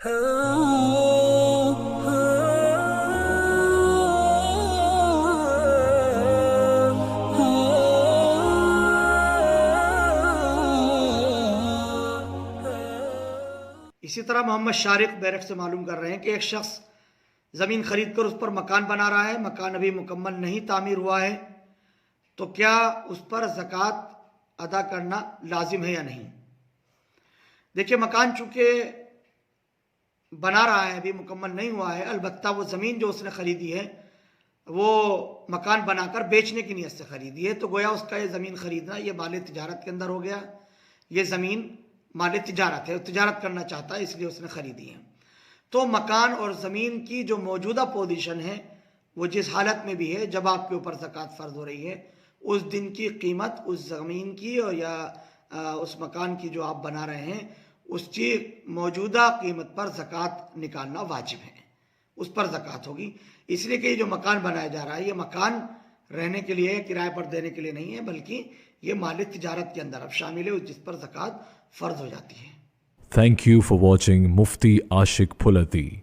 इसी तरह मोहम्मद शारिक बैरक से मालूम कर रहे हैं कि एक शख्स ज़मीन ख़रीद कर उस पर मकान बना रहा है, मकान अभी मुकम्मल नहीं तामीर हुआ है, तो क्या उस पर ज़कात अदा करना लाजिम है या नहीं। देखिए, मकान चूँकि बना रहा है, अभी मुकम्मल नहीं हुआ है, अलबत्ता वो ज़मीन जो उसने ख़रीदी है वो मकान बनाकर बेचने की नीयत से ख़रीदी है, तो गोया उसका ये ज़मीन ख़रीदना ये माल तिजारत के अंदर हो गया। ये ज़मीन माल तिजारत है, तिजारत करना चाहता है इसलिए उसने ख़रीदी है। तो मकान और ज़मीन की जो मौजूदा पोजीशन है वो जिस हालत में भी है, जब आपके ऊपर ज़कात फ़र्ज़ हो रही है, उस दिन की कीमत उस ज़मीन की और या उस मकान की जो आप बना रहे हैं उसकी मौजूदा कीमत पर ज़कात निकालना वाजिब है, उस पर ज़कात होगी। इसलिए कि ये जो मकान बनाया जा रहा है ये मकान रहने के लिए, किराए पर देने के लिए नहीं है, बल्कि ये माल तिजारत के अंदर अब शामिल है जिस पर ज़कात फ़र्ज़ हो जाती है। Thank you for watching Mufti Ashik Phulati.